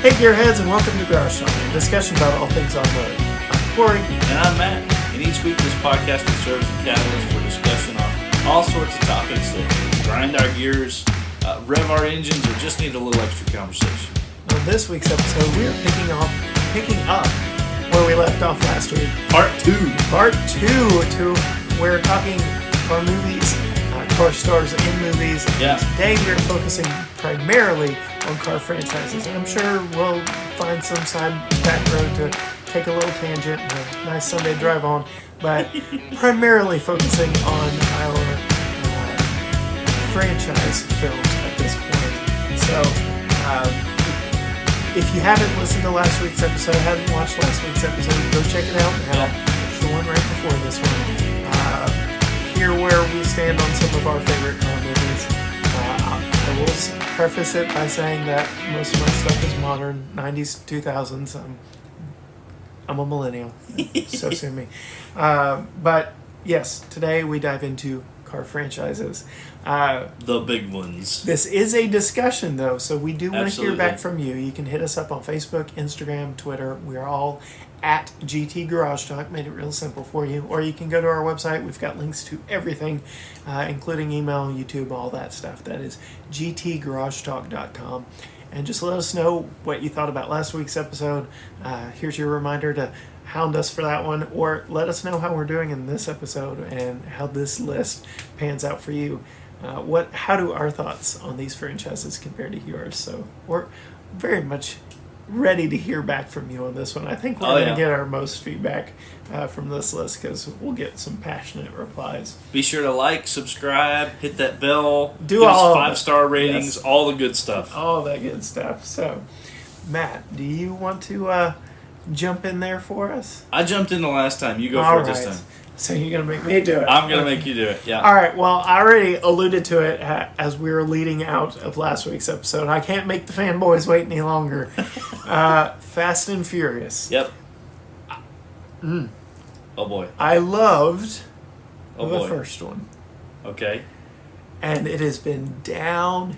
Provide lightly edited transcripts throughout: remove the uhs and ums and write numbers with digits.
Hey Gearheads, and welcome to Garage Talk, a discussion about all things automotive. I'm Cory. And I'm Matt. And each week this podcast will serve as a catalyst for discussion on all sorts of topics that grind our gears, rev our engines, or just need a little extra conversation. On this week's episode, we are picking up where we left off last week. Part 2. We're talking car movies, car stars in movies. Yeah. And today we're focusing primarily on car franchises. And I'm sure we'll find some back road to take a little tangent and a nice Sunday drive on, but primarily focusing on our franchise films at this point. So, if you haven't listened to last week's episode, haven't watched last week's episode, go check it out now. It's the one right before this one. Hear where we stand on some of our favorite car movies. I will preface it by saying that most of my stuff is modern, 90s, 2000s. I'm a millennial, so sue me. But yes, today we dive into car franchises. The big ones. This is a discussion, though, so we do want to hear Absolutely. back from you. You can hit us up on Facebook, Instagram, Twitter. We're all at GT Garage Talk. Made it real simple for you. Or you can go to our website. We've got links to everything, including email, YouTube, all that stuff. That is gtgaragetalk.com. And just let us know what you thought about last week's episode. Here's your reminder to hound us for that one, or let us know how we're doing in this episode and how this list pans out for you. How do our thoughts on these franchises compare to yours? So we're very much ready to hear back from you on this one. I think we're going to get our most feedback from this list because we'll get some passionate replies. Be sure to like, subscribe, hit that bell, Do give all us 5-star ratings, yes. all the good stuff. All that good stuff. So, Matt, do you want to jump in there for us? I jumped in the last time. You go All for it this right. time. So you're going to make me do it. I'm going to make you do it, yeah. All right, well, I already alluded to it as we were leading out of last week's episode. I can't make the fanboys wait any longer. Fast and Furious. Yep. Oh, boy. I loved Oh, the boy. first one. Okay. And it has been downhill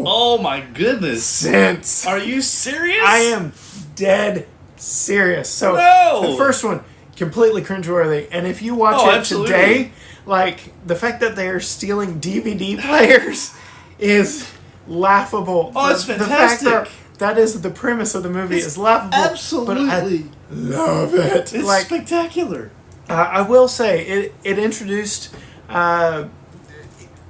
Oh, my goodness. since. Are you serious? I am dead serious. So No! the first one, completely cringeworthy. And if you watch it absolutely. today, like the fact that they are stealing DVD players is laughable. Oh, it's The fantastic. fact that is the premise of the movie is laughable. Absolutely. But I love it. It's like spectacular. I will say it introduced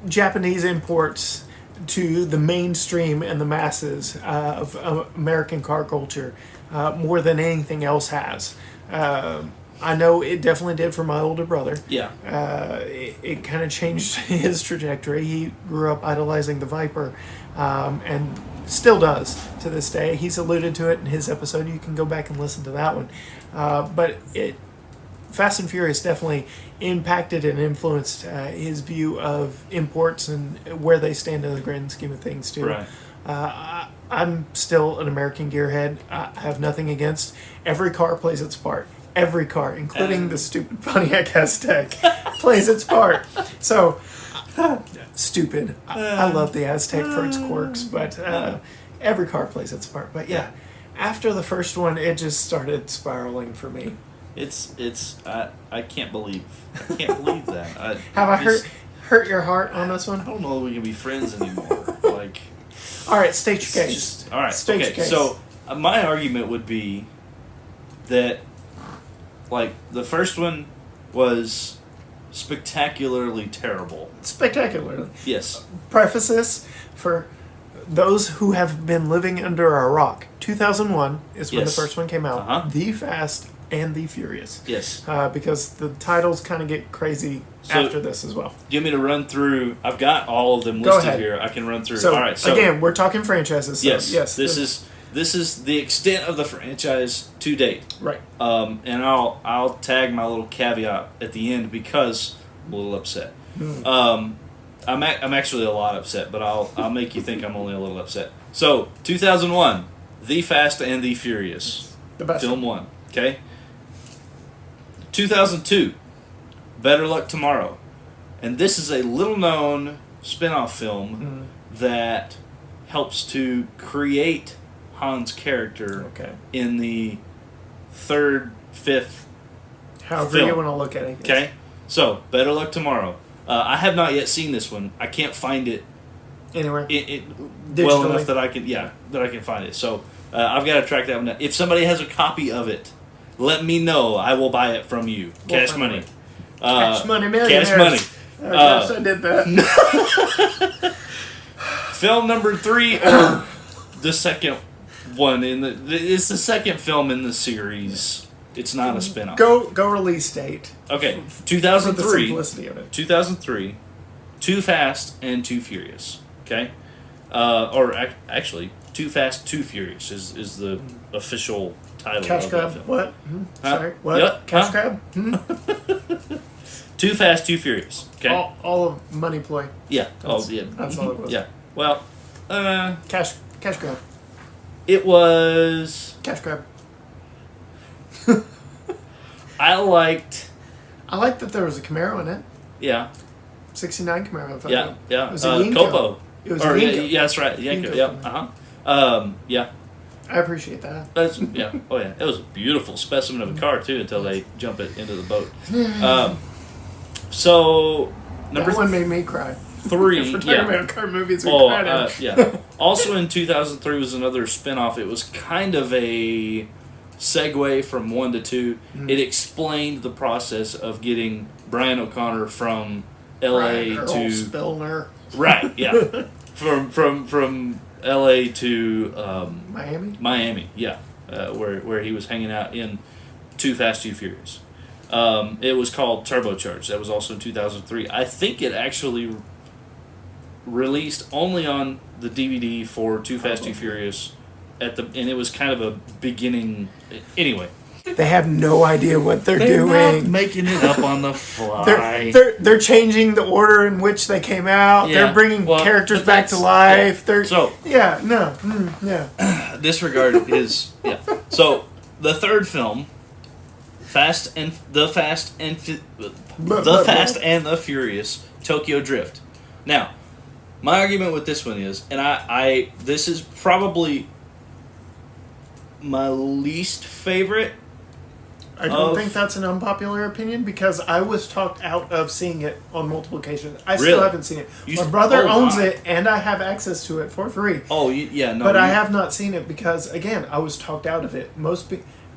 Japanese imports to the mainstream and the masses of American car culture more than anything else has. I know it definitely did for my older brother. Yeah. It kind of changed his trajectory. He grew up idolizing the Viper, and still does to this day. He's alluded to it in his episode. You can go back and listen to that one. But Fast and Furious definitely impacted and influenced his view of imports and where they stand in the grand scheme of things, too. Right. I'm still an American gearhead. I have nothing against. Every car plays its part. Every car, including the stupid Pontiac Aztec, plays its part. So, stupid. I love the Aztec for its quirks, but every car plays its part. But yeah, after the first one, it just started spiraling for me. I can't believe that. Have I hurt your heart on this one? I don't know if we can be friends anymore. Like, all right, state your case. just, all right, State your okay. case. So my argument would be that, like, the first one was spectacularly terrible. Spectacularly. Yes. Preface this for those who have been living under a rock. 2001 is when the Yes. first one came out. Uh-huh. The Fast and the Furious. Yes. Because the titles kind of get crazy So- after this as well. Do you want me to run through? I've got all of them Go listed ahead. here. I can run through. So, all right. So again, we're talking franchises. So yes. This is the extent of the franchise to date. Right. And I'll tag my little caveat at the end because I'm a little upset. I'm actually a lot upset, but I'll make you think I'm only a little upset. So 2001, The Fast and the Furious, The best. film 1. Okay. 2002, Better Luck Tomorrow, and this is a little known spin-off film that helps to create Han's character Okay. in the third, fifth However film. you want to look at it. Okay? So, better luck tomorrow. I have not yet seen this one. I can't find it Anywhere. well enough that I can find it. So, I've got to track that one down. If somebody has a copy of it, let me know. I will buy it from you. Cash money. Cash money, millionaires. Cash money. Oh, gosh, I did that. Film number 3, or the second one it's the second film in the series. It's not a spin-off. Go release date. Okay, For the 2003. simplicity of it. 2003, Too Fast and Too Furious. Okay, actually, Too Fast, Too Furious is the official title. Cash of grab. that film. What? Huh? Sorry. What? Yep. Cash Huh? grab? Too Fast, Too Furious. Okay. All of money ploy. Yeah. Yeah. That's all it was. Yeah. Well, Cash grab. it was. Cash grab. I liked. I like that there was a Camaro in it. Yeah. 69 Camaro. If I Yeah. remember. Yeah. It was a Yinko. Copo. It was Or, a yeah, Yinko. yeah, that's right. Yinko. Yep. Yeah. I appreciate that. That's yeah. Oh yeah. It was a beautiful specimen of a car too until they jump it into the boat. So number That one made me cry. 3. If we're talking Yeah. about car movies, we Oh cried. yeah. Also in 2003 was another spin-off. It was kind of a segue from 1 to 2. It explained the process of getting Brian O'Connor from L.A. Brian to Earl Spillner. right. Yeah. from L.A. to Miami. Yeah, where he was hanging out in Too Fast, Too Furious. It was called Turbocharged. That was also in 2003. I think it actually released only on the DVD for Too Fast, Too Furious, and it was kind of a beginning. Anyway, They have no idea what they're they're doing. not making it up on the fly. They're changing the order in which they came out. Yeah, They're bringing well, characters but back to that's- life. yeah. They're So- yeah. Disregard his So the third film, Fast and the Furious Tokyo Drift. Now, my argument with this one is, and I this is probably my least favorite. I don't think that's an unpopular opinion because I was talked out of seeing it on multiple occasions. I still Really? haven't seen it. You- My brother oh, owns wow. it, and I have access to it for free. Oh yeah, no. But I have not seen it because, again, I was talked out of it.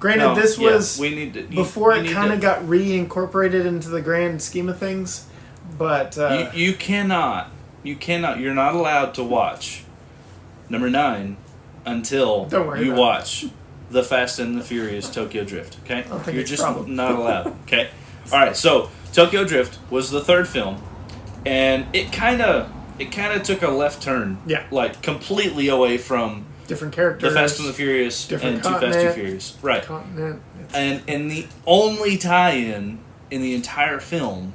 Granted, this was we need to, before you it need kind of to- got reincorporated into the grand scheme of things. But you cannot. You're not allowed to watch number 9 until Don't worry you about it. watch the Fast and the Furious Tokyo Drift. Okay, don't think you're it's a just problem. not allowed. Okay, all right. So Tokyo Drift was the third film, and it kind of took a left turn. Yeah. like completely away from different the characters, Fast and the Furious different and Too Fast, Too continent. Furious. Right. continent. And the only tie-in in the entire film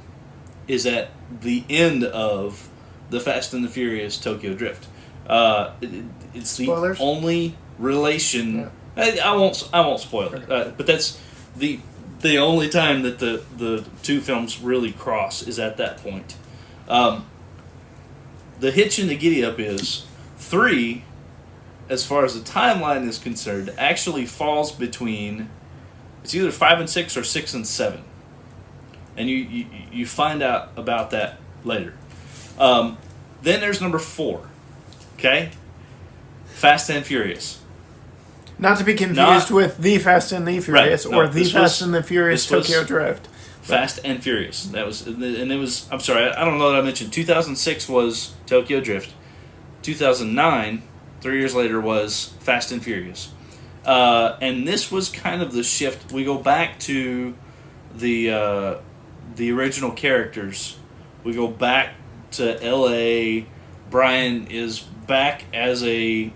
is at the end of the Fast and the Furious Tokyo Drift. It's the Spoilers? only relation. I won't spoil it, but that's the only time that the two films really cross is at that point. The hitch in the giddy up is 3, as far as the timeline is concerned, actually falls between. It's either 5 and 6 or 6 and 7, and you find out about that later. Then there's number 4, okay, Fast and Furious. Not to be confused with The Fast and the Furious Right, no, or The this Fast was- and the Furious this was- Tokyo Drift. Fast and Furious. That was, and it was. I'm sorry, I don't know that I mentioned. 2006 was Tokyo Drift. 2009, 3 years later, was Fast and Furious. And this was kind of the shift. We go back to the original characters. We go back to L.A. Brian is back as a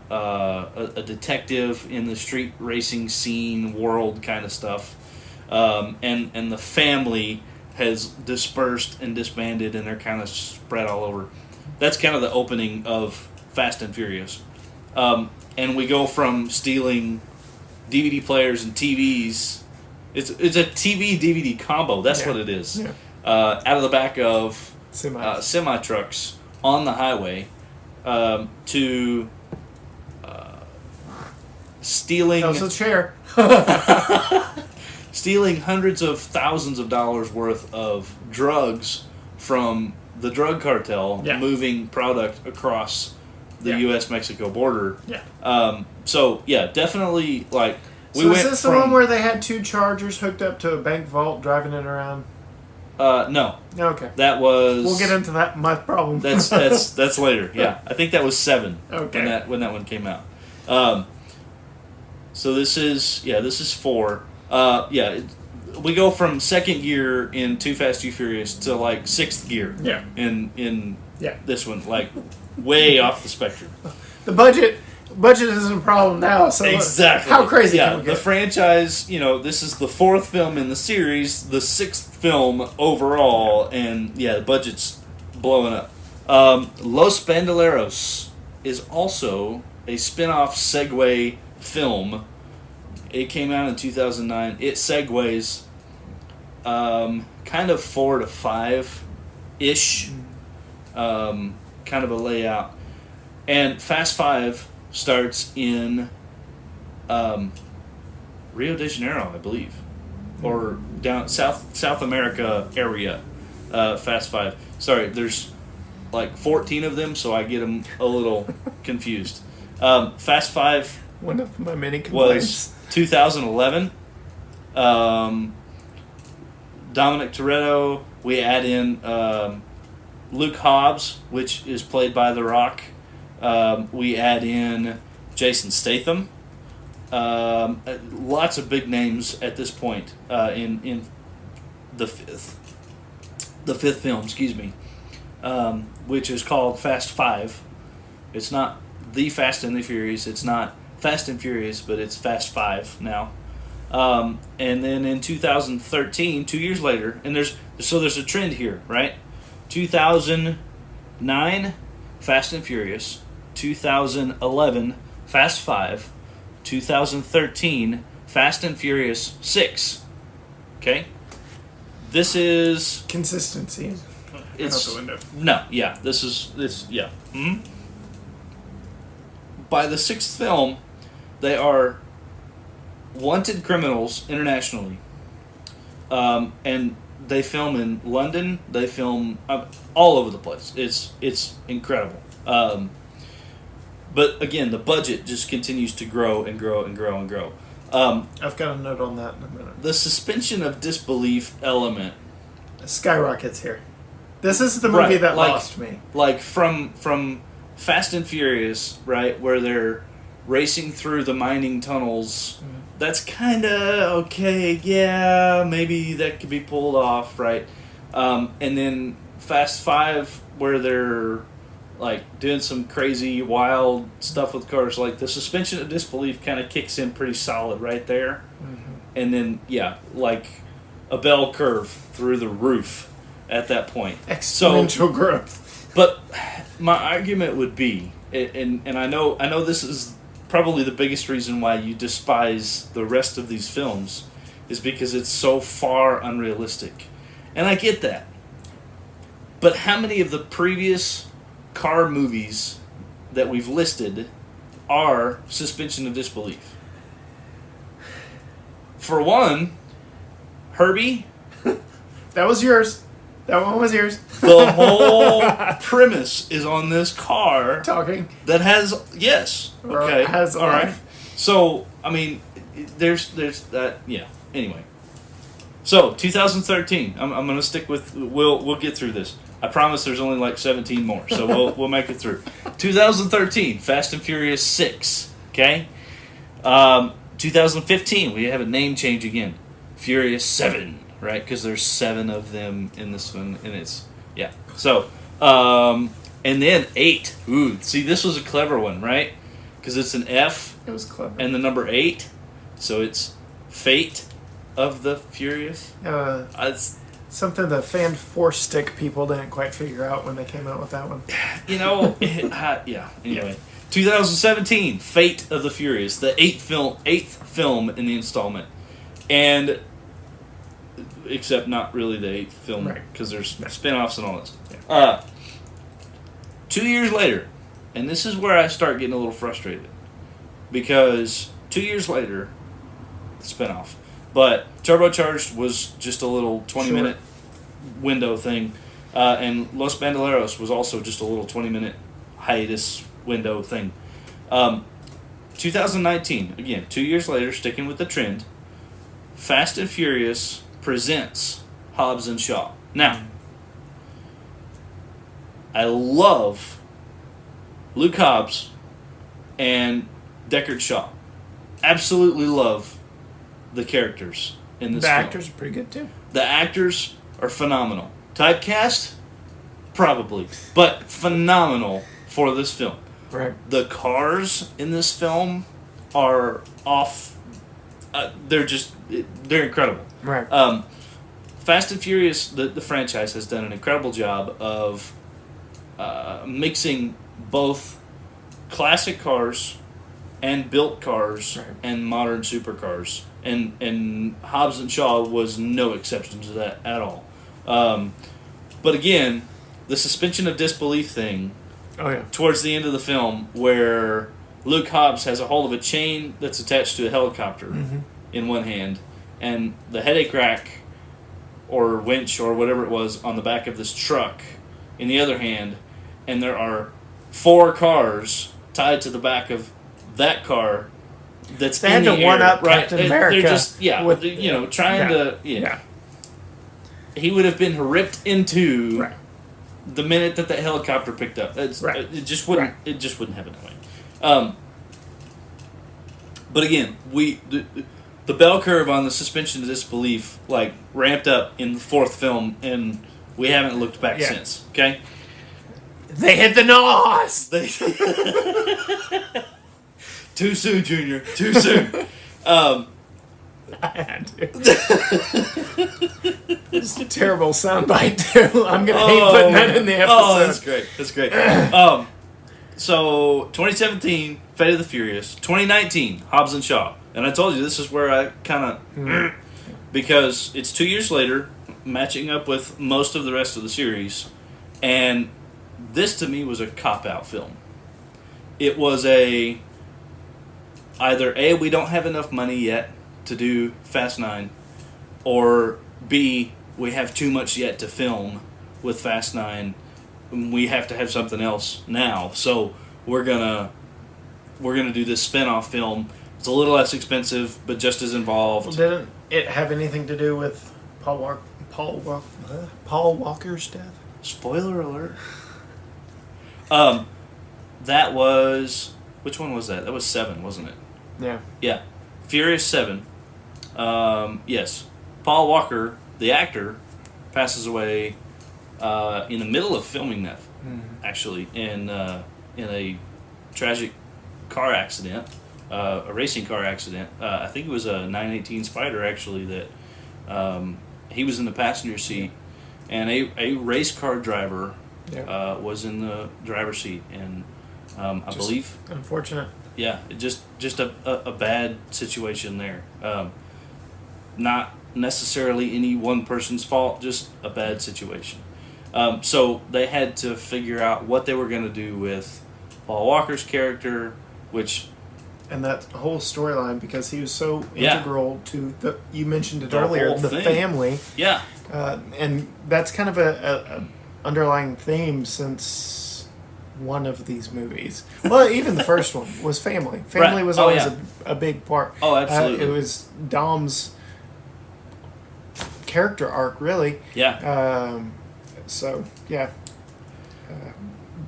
detective in the street racing scene world kind of stuff. And the family has dispersed and disbanded, and they're kind of spread all over. That's kind of the opening of Fast and Furious. And we go from stealing DVD players and TVs. It's a TV DVD combo. That's what it is. Yeah. Out of the back of Semi trucks on the highway to stealing That was a chair. stealing hundreds of thousands of dollars worth of drugs from the drug cartel, Yeah. moving product across the Yeah. U.S.-Mexico border. Yeah. So yeah, definitely like we So went is this the from one where they had two Chargers hooked up to a bank vault, driving it around? no, Okay. that was We'll get into that. My problem. that's later. Yeah, I think that was 7 Okay. when that one came out. So this is 4. We go from second gear in Too Fast Too Furious to like sixth gear. Yeah. In Yeah. this one, like way off the spectrum. The budget isn't a problem now. So Exactly. how crazy Yeah, can we the get? franchise. This is the 4th film in the series, the 6th film overall, and the budget's blowing up. Los Bandoleros is also a spin-off Segway film. It came out in 2009. It segues kind of 4 to 5-ish kind of a layout. And Fast 5 starts in Rio de Janeiro, I believe. Or down South America area. Fast 5. Sorry, there's like 14 of them, so I get them a little confused. Fast 5 One of my many complaints. was 2011. Dominic Toretto. We add in Luke Hobbs, which is played by The Rock. We add in Jason Statham. Lots of big names at this point in the fifth film. Excuse me, which is called Fast 5. It's not the Fast and the Furious. It's not Fast and Furious, but it's Fast 5 now. And then in 2013, 2 years later, and there's a trend here, right? 2009, Fast and Furious. 2011, Fast 5. 2013, Fast and Furious 6. Okay? This is... Consistency. It's, out the window. No, yeah. Yeah. Mm-hmm. By the 6th film, they are wanted criminals internationally. And they film in London. They film all over the place. It's incredible. But again, the budget just continues to grow and grow and grow and grow. I've got a note on that in a minute. The suspension of disbelief element, Skyrockets here. This is the movie that lost me. like from Fast and Furious, right, where they're racing through the mining tunnels. Mm-hmm. That's kind of okay. Yeah, maybe that could be pulled off, right? And then Fast 5, where they're like doing some crazy wild stuff with cars, like the suspension of disbelief kind of kicks in pretty solid right there. Mm-hmm. And then like a bell curve through the roof at that point. Exponential growth. But my argument would be, and I know this is probably the biggest reason why you despise the rest of these films, is because it's so far unrealistic. And I get that. But how many of the previous car movies that we've listed are suspension of disbelief? For one, Herbie. That was yours. That one was yours. The whole premise is on this car Talking. that has Or okay, has a all right. life. So I mean, there's that. Yeah. Anyway, so 2013. I'm gonna stick with. We'll get through this. I promise. There's only like 17 more, so we'll make it through. 2013, Fast and Furious 6. Okay. 2015, we have a name change again. Furious 7. Right, because there's 7 of them in this one, and it's So, and then 8. Ooh, see, this was a clever one, right? Because it's an F. It was clever. And the number 8, so it's Fate of the Furious. It's, something the fan force stick people didn't quite figure out when they came out with that one. Anyway, 2017, Fate of the Furious, the 8th film in the installment, and. Except not really the 8th film, because there's spin-offs and all this. 2 years later, and this is where I start getting a little frustrated, because 2 years later, spinoff. But Turbocharged was just a little 20-minute window thing. And Los Bandoleros was also just a little 20-minute hiatus window thing. 2019, again, 2 years later, sticking with the trend, Fast and Furious presents Hobbs and Shaw. Now, I love Luke Hobbs and Deckard Shaw. Absolutely love the characters in this film. The actors are pretty good too. The actors are phenomenal. Typecast? Probably. But phenomenal for this film. Right. The cars in this film are off. They're incredible. Right. Fast and Furious, the franchise, has done an incredible job of mixing both classic cars and built cars and modern supercars. And Hobbs and Shaw was no exception to that at all. But again, the suspension of disbelief thing towards the end of the film, where Luke Hobbs has a hold of a chain that's attached to a helicopter in one hand, and the headache rack or winch or whatever it was on the back of this truck in the other hand, and there are 4 cars tied to the back of that car that's they had in the to one air, up Captain America. They're just with, trying to He would have been ripped into the minute that helicopter picked up. It just wouldn't. It just wouldn't happen that way. But again, the bell curve on the suspension of disbelief ramped up in the 4th film, and we haven't looked back since. Okay. They hit the nos. Too soon, Junior. Too soon. I had to. It's a terrible soundbite too. I'm gonna hate putting that in the episode. Oh, that's great. That's great. So 2017, Fate of the Furious. 2019, Hobbs and Shaw. And I told you this is where I kind of because it's 2 years later, matching up with most of the rest of the series, and this to me was a cop-out film. It was either A, we don't have enough money yet to do Fast 9, or B, we have too much yet to film with Fast 9. We have to have something else now, so we're gonna do this spin-off film. It's a little less expensive, but just as involved. Well, didn't it have anything to do with Paul Walker's death? Spoiler alert. That was... Which one was that? That was 7, wasn't it? Yeah. Yeah. Furious 7. Yes. Paul Walker, the actor, passes away in the middle of filming that, actually, in a tragic car accident, a racing car accident. I think it was a 918 Spider, actually, that he was in the passenger seat, and a race car driver was in the driver's seat, and I believe... Unfortunate. Yeah, just a bad situation there. Not necessarily any one person's fault, just a bad situation. So they had to figure out what they were going to do with Paul Walker's character, which... And that whole storyline, because he was so integral to the... You mentioned it earlier, the thing. family. Yeah. And that's kind of a underlying theme since... one of these movies. Well, even the first one was family. Family was always a big part. Oh, absolutely. It was Dom's character arc, really. Yeah.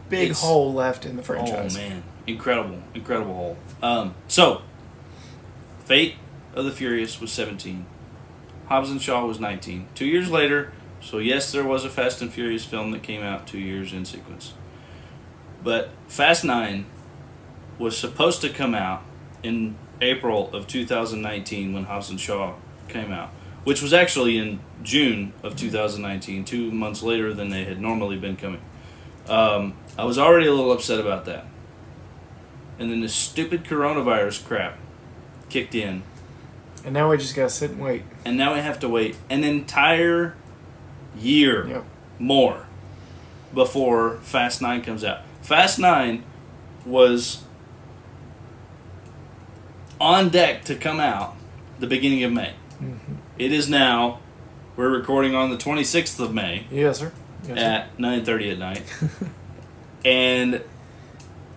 Big hole left in the franchise. Oh, man. Incredible hole. So, Fate of the Furious was 17. Hobbs and Shaw was 19. 2 years later, so yes, there was a Fast and Furious film that came out 2 years in sequence. But Fast 9 was supposed to come out in April of 2019 when Hobbs and Shaw came out, which was actually in June of 2019, 2 months later than they had normally been coming. I was already a little upset about that. And then this stupid coronavirus crap kicked in. And now we just gotta sit and wait. And now we have to wait an entire year more before Fast 9 comes out. Fast 9 was on deck to come out the beginning of May. Mm-hmm. It is now. We're recording on the 26th of May. Yes, sir. Yes, at 9:30 at night, and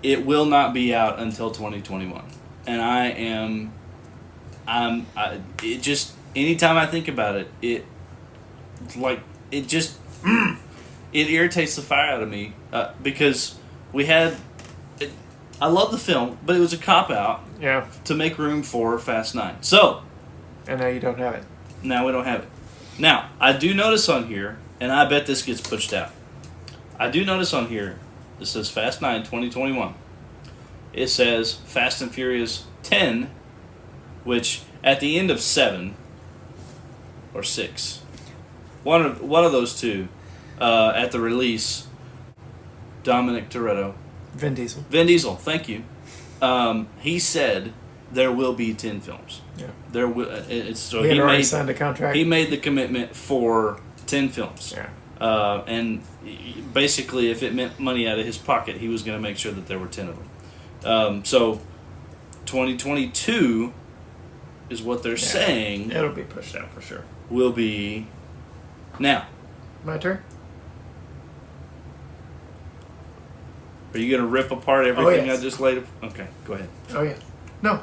it will not be out until 2021. And it just, anytime I think about it, it irritates the fire out of me because we had. I love the film, but it was a cop out. Yeah. To make room for Fast 9. So. And now you don't have it. Now we don't have it. Now I do notice on here. And I bet this gets pushed out. I do notice on here, it says Fast 9 2021. It says Fast and Furious 10, which at the end of 7 or 6, one of those two, at the release, Dominic Toretto. Vin Diesel. Vin Diesel, thank you. He said there will be 10 films. Yeah. There will. So he had already signed a contract. He made the commitment for 10 films. Yeah. And basically, if it meant money out of his pocket, he was going to make sure that there were 10 of them. So 2022 is what they're saying. It'll be pushed out for sure. Will be now. My turn? Are you going to rip apart everything yes. I just laid? Okay, go ahead. Oh, yeah. No.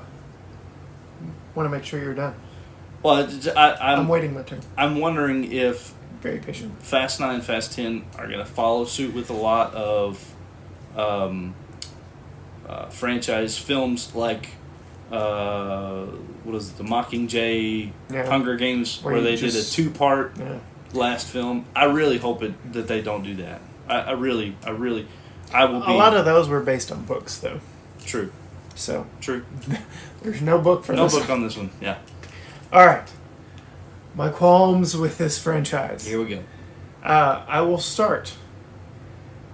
Want to make sure you're done. Well, I'm waiting my turn. I'm wondering if very patient. Fast 9 and Fast 10 are going to follow suit with a lot of franchise films like what is it, the Mockingjay Hunger Games, where they did a 2-part last film. I really hope that they don't do that. I will be. A lot of those were based on books, though. True. So true. There's no book for this. No book on this one. Yeah. All right. My qualms with this franchise. Here we go. I will start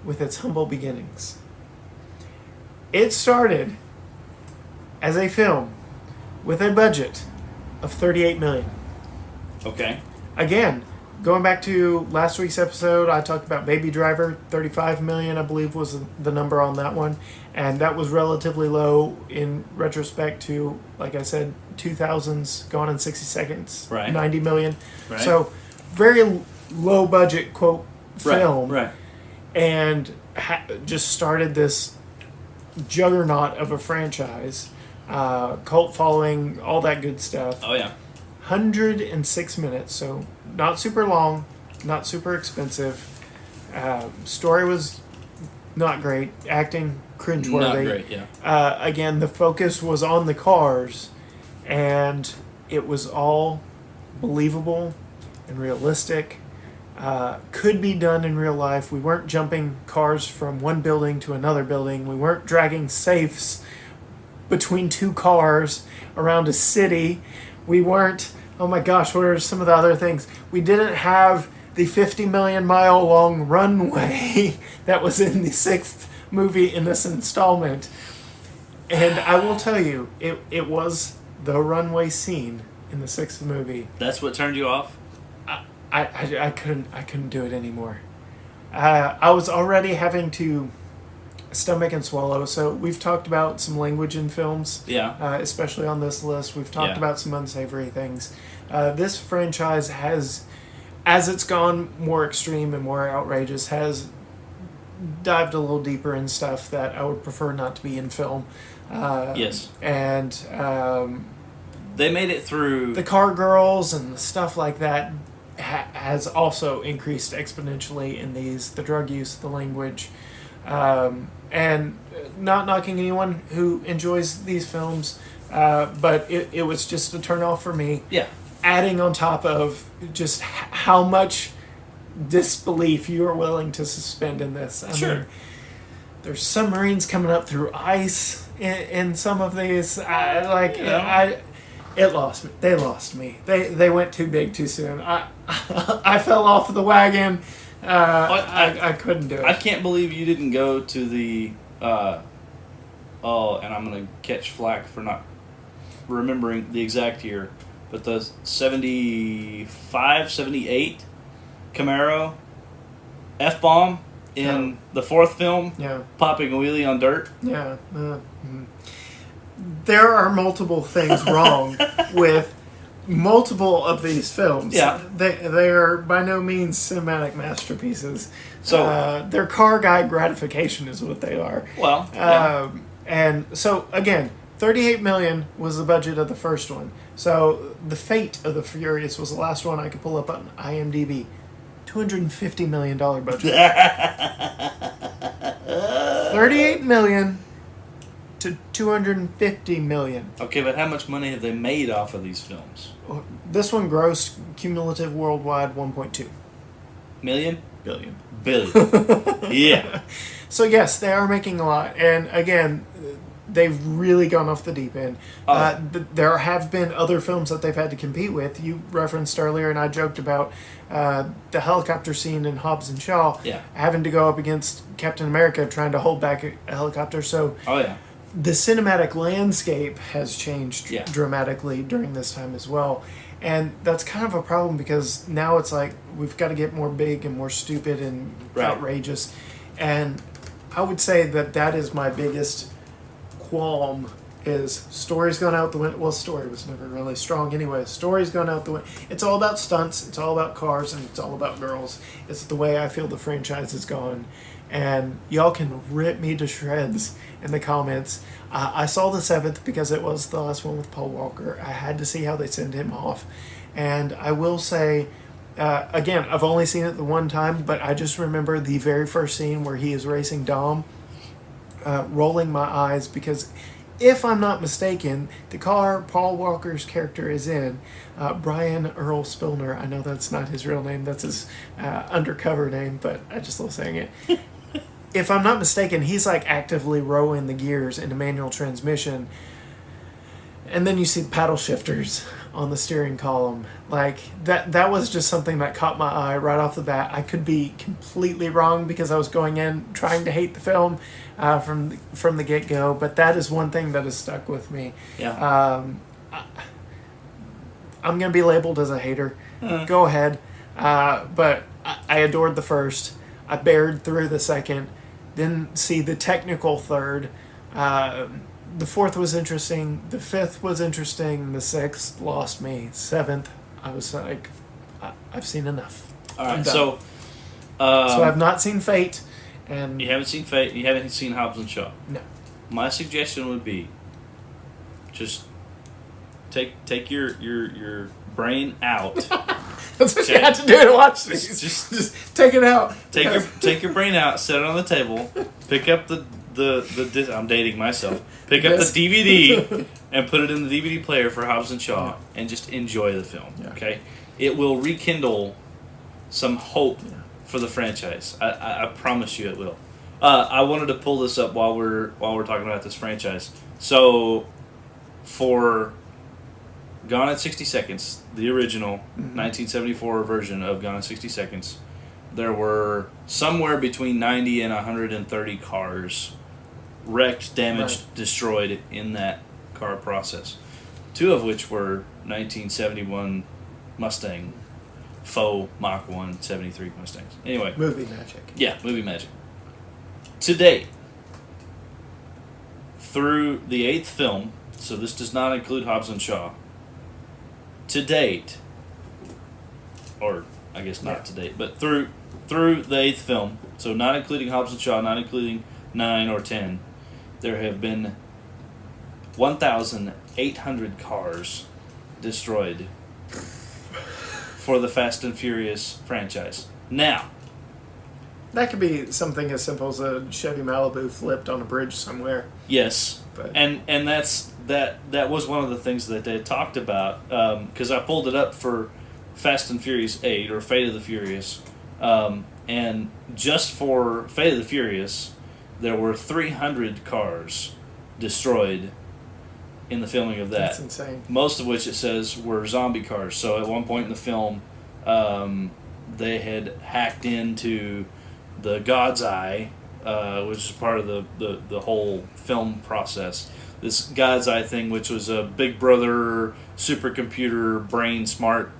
with its humble beginnings. It started as a film with a budget of $38 million. Okay. Again, going back to last week's episode, I talked about Baby Driver. $35 million, I believe, was the number on that one. And that was relatively low in retrospect to, like I said, 2000s, Gone in 60 Seconds, right. $90 million. Right. So, very low budget, quote, film. Right. And just started this juggernaut of a franchise, cult following, all that good stuff. Oh, yeah. 106 minutes, so not super long, not super expensive. Story was not great. Acting, cringeworthy. Not great, yeah. Again, the focus was on the cars, and it was all believable and realistic. Could be done in real life. We weren't jumping cars from one building to another building. We weren't dragging safes between two cars around a city. We weren't, oh my gosh, what are some of the other things? We didn't have the 50 million mile long runway that was in the 6th movie in this installment. And I will tell you, it was the runway scene in the 6th movie. That's what turned you off? I couldn't do it anymore. I was already having to stomach and swallow. So we've talked about some language in films, especially on this list. We've talked about some unsavory things. This franchise has, as it's gone more extreme and more outrageous, has dived a little deeper in stuff that I would prefer not to be in film. Yes. And they made it through the car girls and stuff like that has also increased exponentially in these. The drug use, the language. And not knocking anyone who enjoys these films, but it was just a turn off for me. Yeah. Adding on top of just how much disbelief you are willing to suspend in this. I mean, there's submarines coming up through ice in some of these. It lost me. They lost me. They went too big too soon. I fell off the wagon. I couldn't do it. I can't believe you didn't go to the and I'm going to catch flack for not remembering the exact year, but the 75, 78 Camaro F-bomb in the 4th film, popping a wheelie on dirt. Yeah. there are multiple things wrong with multiple of these films. Yeah. They are by no means cinematic masterpieces. So They're car guy gratification is what they are. well, yeah. And so again, 38 million was the budget of the first one. So the Fate of the Furious was the last one I could pull up on IMDb. $250 million budget. 38 million to 250 million. Okay, but how much money have they made off of these films? This one grossed cumulative worldwide 1.2 Million? billion. Billion. Yeah. So yes, they are making a lot, and again, they've really gone off the deep end. There have been other films that they've had to compete with. You referenced earlier, and I joked about the helicopter scene in Hobbs and Shaw, having to go up against Captain America trying to hold back a helicopter. So the cinematic landscape has changed dramatically during this time as well. And that's kind of a problem because now it's like we've got to get more big and more stupid and outrageous. And I would say that is my biggest qualm is story's gone out the window. Well, story was never really strong anyway. Story's gone out the window. It's all about stunts. It's all about cars, and it's all about girls. It's the way I feel the franchise is gone. And y'all can rip me to shreds in the comments. I saw the 7th because it was the last one with Paul Walker. I had to see how they send him off. And I will say, again, I've only seen it the one time, but I just remember the very first scene where he is racing Dom, rolling my eyes because if I'm not mistaken, the car Paul Walker's character is in, Brian Earl Spillner, I know that's not his real name, that's his undercover name, but I just love saying it. If I'm not mistaken, he's like actively rowing the gears in a manual transmission. And then you see paddle shifters on the steering column. Like, that was just something that caught my eye right off the bat. I could be completely wrong because I was going in trying to hate the film from the get-go, but that is one thing that has stuck with me. Yeah. I'm going to be labeled as a hater. Go ahead. But I adored the first. I bared through the second. Didn't see the technical third. The fourth was interesting. The fifth was interesting. The sixth lost me. Seventh, I was like, I've seen enough. All right, so I've not seen Fate, and you haven't seen Fate. You haven't seen Hobbs and Shaw. No. My suggestion would be, just take your brain out. That's what you had to do to watch these. Just take it out. Take your brain out. Set it on the table. Pick up the I'm dating myself. Pick up the DVD and put it in the DVD player for Hobbs and Shaw and just enjoy the film. Yeah. Okay, it will rekindle some hope for the franchise. I promise you it will. I wanted to pull this up while we're talking about this franchise. So for Gone in 60 Seconds, the original 1974 version of Gone in 60 Seconds, there were somewhere between 90 and 130 cars wrecked, damaged, destroyed in that car process. 2 of which were 1971 Mustang, faux Mach 1 73 Mustangs. Anyway. Movie magic. Yeah, movie magic. To date, through the 8th film, so this does not include Hobbs and Shaw, to date, or I guess not to date, but through the 8th film, so not including Hobbs and Shaw, not including 9 or 10, there have been 1,800 cars destroyed for the Fast and Furious franchise. Now, that could be something as simple as a Chevy Malibu flipped on a bridge somewhere. Yes, but. and that was one of the things that they talked about, because I pulled it up for Fast and Furious 8 or Fate of the Furious, and just for Fate of the Furious, there were 300 cars destroyed in the filming of that. That's insane. Most of which it says were zombie cars. So at one point in the film, they had hacked into the God's Eye, which is part of the whole film process. This God's Eye thing, which was a Big Brother supercomputer brain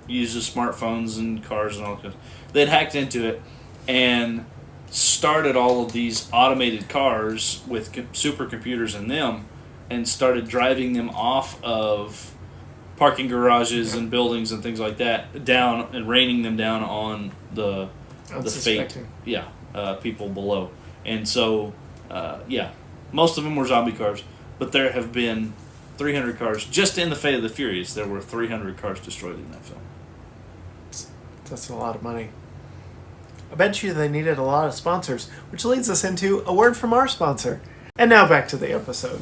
uses smartphones and cars and all that. They'd hacked into it and started all of these automated cars with supercomputers in them, and started driving them off of parking garages and buildings and things like that down and raining them down on the fate people below. And so most of them were zombie cars, but there have been 300 cars just in the Fate of the Furious. There were 300 cars destroyed in that film. That's a lot of money. I bet you they needed a lot of sponsors, which leads us into a word from our sponsor. And now back to the episode.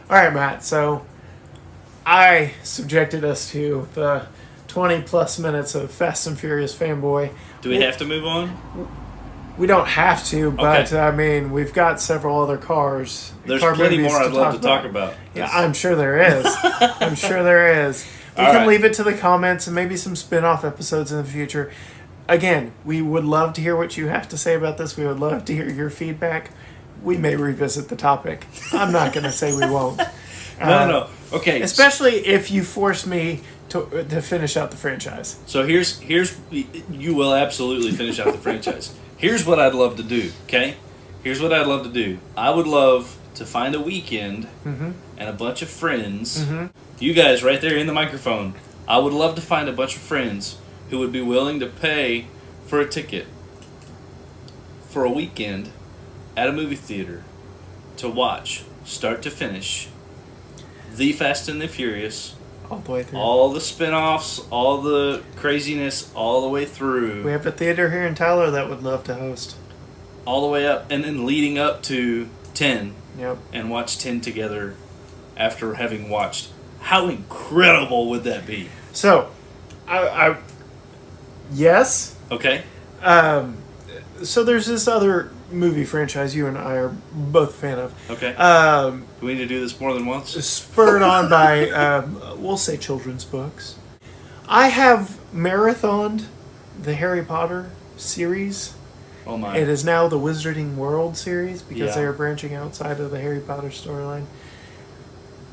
All right, Matt, so I subjected us to the 20 plus minutes of Fast and Furious fanboy. Do we have to move on? We don't have to, but Okay. I mean, we've got several other cars. There's car plenty movies more I'd love to talk about. Yeah, Yes. I'm sure there is. I'm sure there is. We All can right. leave it to the comments and maybe some spin-off episodes in the future. Again, we would love to hear what you have to say about this. We would love to hear your feedback. We may revisit the topic. I'm not going to say we won't. No. Okay. Especially if you force me to finish out the franchise. So here's you will absolutely finish out the franchise. Here's what I'd love to do. Okay. Here's what I'd love to do. I would love to find a weekend and a bunch of friends. You guys right there in the microphone. I would love to find a bunch of friends who would be willing to pay for a ticket for a weekend at a movie theater to watch, start to finish, The Fast and the Furious, All the way through. all the spin-offs, all the craziness, all the way through. We have a theater here in Tyler that would love to host. All the way up, and then leading up to 10, Yep. and watch 10 together after having watched. How incredible would that be? So, yes. Okay? So there's this other movie franchise you and I are both a fan of. Okay. Do we need to do this more than once? Spurred on by, we'll say children's books. I have marathoned the Harry Potter series. Oh my. It is now the Wizarding World series because Yeah. they are branching outside of the Harry Potter storyline.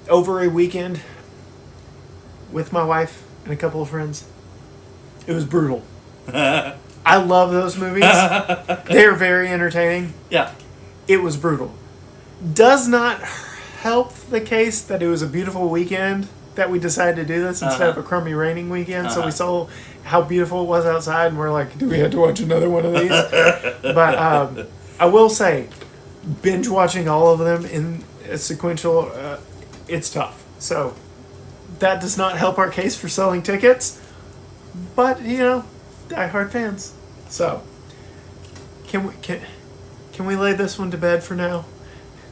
Over a weekend with my wife and a couple of friends. It was brutal. I love those movies. They are very entertaining. Yeah. It was brutal. Does not help the case that it was a beautiful weekend that we decided to do this instead of a crummy raining weekend. So we saw how beautiful it was outside and we're like, do we have to watch another one of these? But I will say, binge watching all of them in a sequential, it's tough. So that does not help our case for selling tickets. But, you know, diehard fans. So, can we lay this one to bed for now?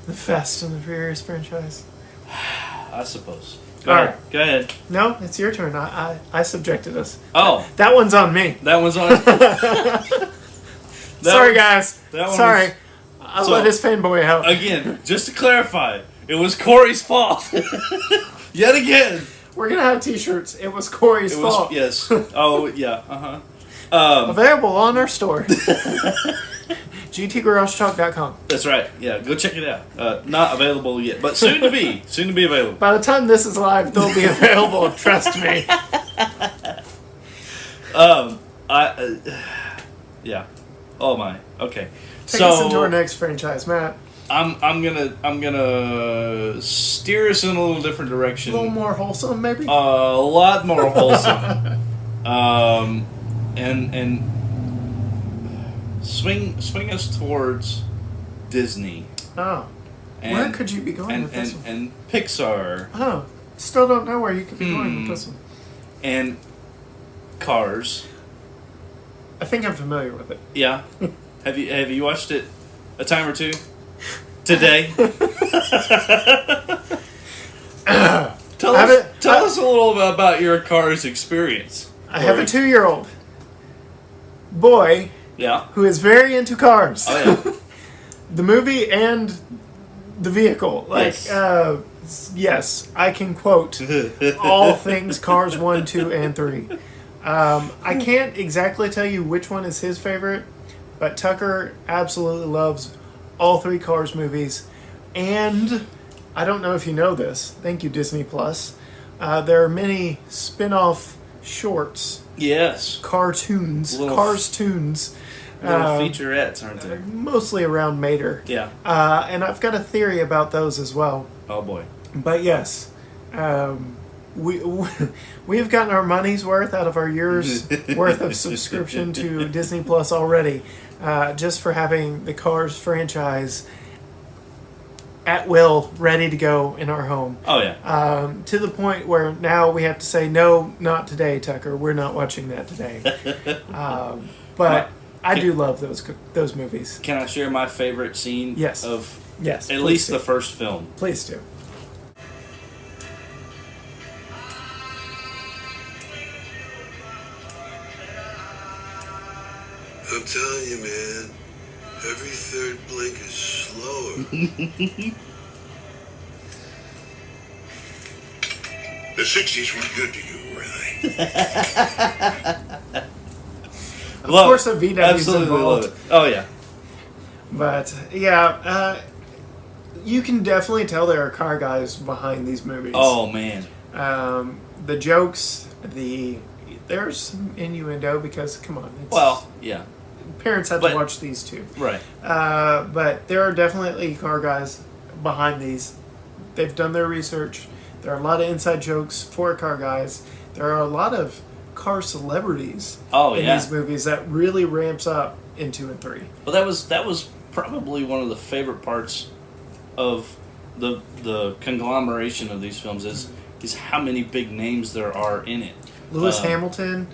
The Fast and the Furious franchise. I suppose. All right. Go ahead. No, it's your turn. I subjected us. Oh, That one's on me. that one's on. Sorry, guys. that one Sorry. was- I'll So- let his fanboy out. Again, just to clarify, it was Corey's fault. Yet again. We're gonna have T-shirts. It was Corey's It was, fault. yes. Oh, yeah. Uh-huh. Available on our store. GTGarageTalk.com. That's right. Yeah, go check it out. Not available yet, but soon to be. Soon to be available. By the time this is live, they'll be available. Trust me. Yeah. Oh my. Okay. Take us into our next franchise, Matt. I'm gonna steer us in a little different A direction. little more wholesome, maybe. A lot more wholesome. And swing us towards Disney. Oh, And, where could you be going with this one? And Pixar Oh, still don't know where you could be going with this one. and Cars. I think I'm familiar with it. Yeah. Have you watched it a time or two today? Tell us a little bit about your Cars experience. I have a Corey. 2-year-old boy Yeah. who is very into cars. Oh yeah. The movie and the vehicle. Like, Yes. yes, I can quote all things Cars 1, 2, and 3. I can't exactly tell you which one is his favorite, but Tucker absolutely loves all 3 Cars movies. And I don't know if you know this. Thank you, Disney Plus. There are many spin-off shorts, Yes. cartoons, Little- Cars tunes, Little featurettes, aren't they? mostly around Mater. Yeah. And I've got a theory about those as well. Oh boy. But yes, we we've gotten our money's worth out of our year's worth of subscription to Disney Plus already, just for having the Cars franchise at will, ready to go in our home. Oh yeah. To the point where now we have to say, no, not today, Tucker. We're not watching that today. But I do love those movies. Can I share my favorite scene? Yes. Yes. At least the first film. Please do. I'm telling you, man, every third blink is slower. The 60s were good to you, right? Of course, a VW's involved. Oh yeah. But yeah, you can definitely tell there are car guys behind these movies. Oh man. The jokes, there's some innuendo because come on, yeah. Parents have to watch these too. Right. But there are definitely car guys behind these. They've done their research. There are a lot of inside jokes for car guys. There are a lot of car celebrities in these movies that really ramps up in 2 and 3. Well, that was probably one of the favorite parts of the conglomeration of these films is how many big names there are in it. Lewis Hamilton,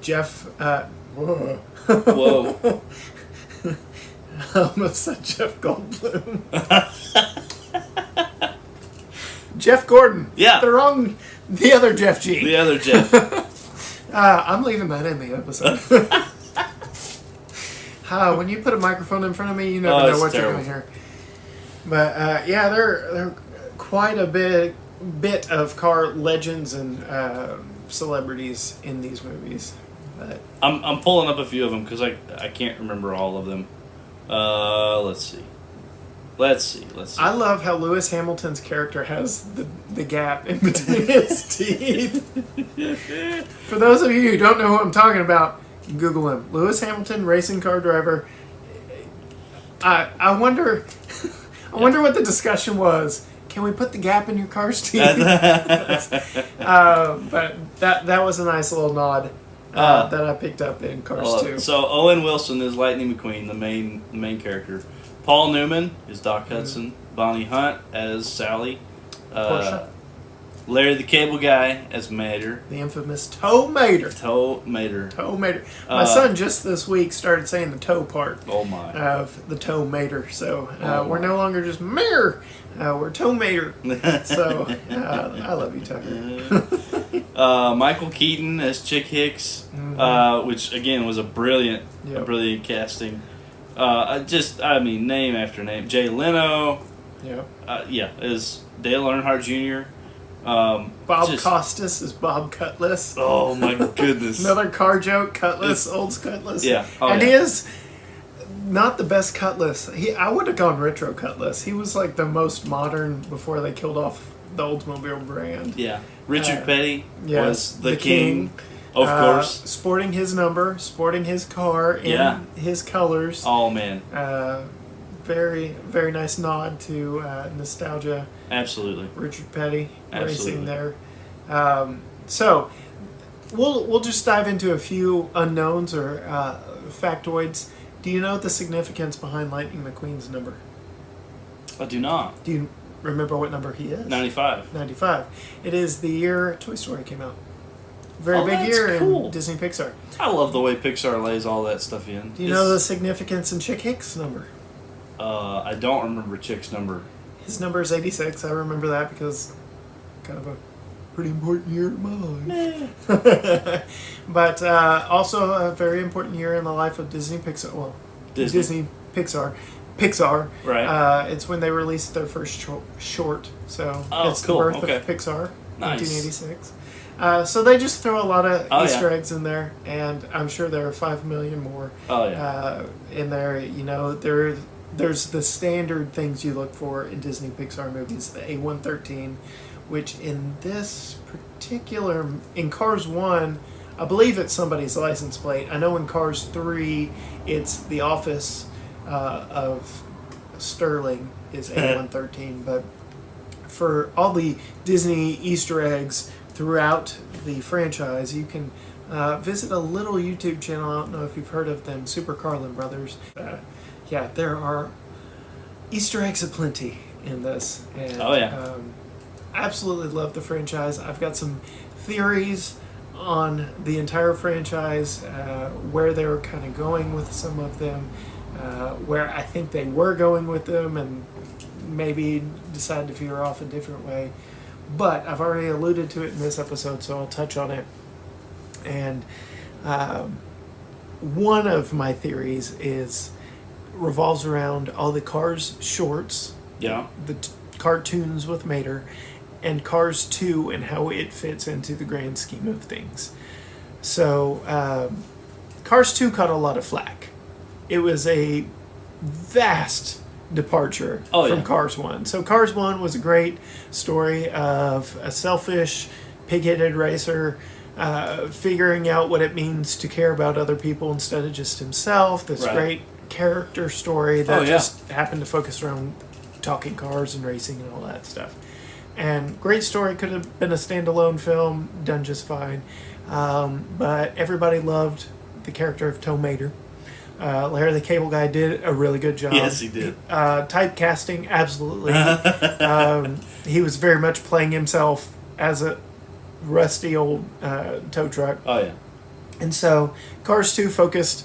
Jeff. Whoa. Whoa. I almost said Jeff Goldblum. Jeff Gordon. Yeah. The other Jeff G. The other Jeff. I'm leaving that in the episode. When you put a microphone in front of me, you never know what you're going to hear. But yeah, they're quite a bit of car legends and celebrities in these movies. But I'm pulling up a few of them because I can't remember all of them. Let's see. I love how Lewis Hamilton's character has the gap in between his teeth. For those of you who don't know who I'm talking about, Google him. Lewis Hamilton, racing car driver. I wonder what the discussion was. Can we put the gap in your car's teeth? But that was a nice little nod that I picked up in Cars 2. So Owen Wilson is Lightning McQueen, the main character. Paul Newman is Doc Hudson. Bonnie Hunt as Sally. Portia. Larry the Cable Guy as Mater. The infamous Toe Mater. Toe Mater. My son just this week started saying the toe part. Oh my. Of the Toe Mater. So we're no longer just Mater. We're Toe Mater. So I love you, Tucker. Michael Keaton as Chick Hicks, which again was a brilliant casting. Name after name. Jay Leno. Is Dale Earnhardt Jr. Bob Costas is Bob Cutlass. Oh my goodness! Another car joke. Cutlass, old Cutlass. Yeah, he is not the best Cutlass. I would have gone retro Cutlass. He was like the most modern before they killed off the Oldsmobile brand. Yeah, Richard Petty was the king. Of course. Sporting his number, sporting his car in his colors. Oh, man. Very, very nice nod to nostalgia. Absolutely. Richard Petty racing there. So, we'll just dive into a few unknowns or factoids. Do you know the significance behind Lightning McQueen's number? I do not. Do you remember what number he is? 95. 95. It is the year Toy Story came out. Very big year in Disney Pixar. I love the way Pixar lays all that stuff in. Do you know the significance in Chick Hicks' number? I don't remember Chick's number. His number is 86. I remember that because kind of a pretty important year in my life. But also a very important year in the life of Disney Pixar. Well, Disney Pixar. Pixar. Right. It's when they released their first short. So it's cool. the birth of Pixar, nice. 1986. So they just throw a lot of Easter eggs in there, and I'm sure there are 5 million more in there. You know, there's the standard things you look for in Disney Pixar movies, the A113, which in this particular, in Cars 1, I believe it's somebody's license plate. I know in Cars 3, it's the office of Sterling is A113, but for all the Disney Easter eggs throughout the franchise, you can visit a little YouTube channel. I don't know if you've heard of them, Super Carlin Brothers. Yeah, there are Easter eggs aplenty in this. And, Oh, yeah. Absolutely love the franchise. I've got some theories on the entire franchise, where they were kind of going with some of them, where I think they were going with them, and maybe decided to veer off a different way. But I've already alluded to it in this episode, so I'll touch on it. And one of my theories revolves around all the Cars shorts, Yeah. the cartoons with Mater, and Cars 2 and how it fits into the grand scheme of things. So, Cars 2 caught a lot of flack. It was a vast departure from Cars 1. So Cars 1 was a great story of a selfish, pig-headed racer figuring out what it means to care about other people instead of just himself. This great character story that just happened to focus around talking cars and racing and all that stuff. And great story, could have been a standalone film, done just fine. But everybody loved the character of Tow Mater. Larry the Cable Guy did a really good job. Yes, he did. Typecasting, absolutely. He was very much playing himself as a rusty old tow truck. Oh, yeah. And so Cars 2 focused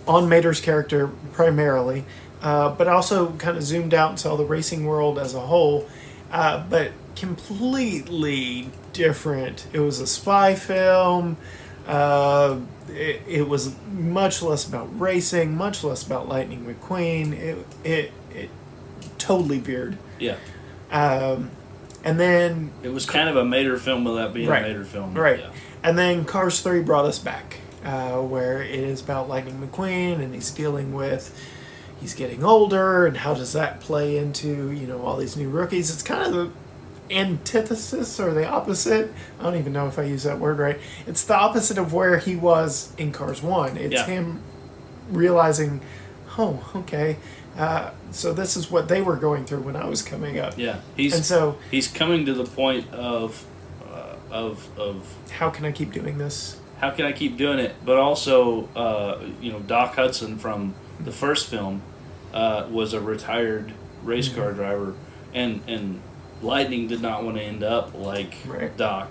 on Mater's character primarily, but also kind of zoomed out and saw the racing world as a whole, but completely different. It was a spy film. It was much less about racing, much less about Lightning McQueen. It totally veered. Yeah. And then It was kind of a Mater film without being a Mater film. Right. Yeah. And then Cars 3 brought us back, where it is about Lightning McQueen, and he's getting older, and how does that play into, all these new rookies. It's kind of the antithesis or the opposite. I don't even know if I use that word right. It's the opposite of where he was in Cars 1. It's him realizing, oh, okay, so this is what they were going through when I was coming up. Yeah. He's coming to the point of how can I keep doing this? How can I keep doing it? But also, Doc Hudson from the first film was a retired race car driver, and Lightning did not want to end up like Doc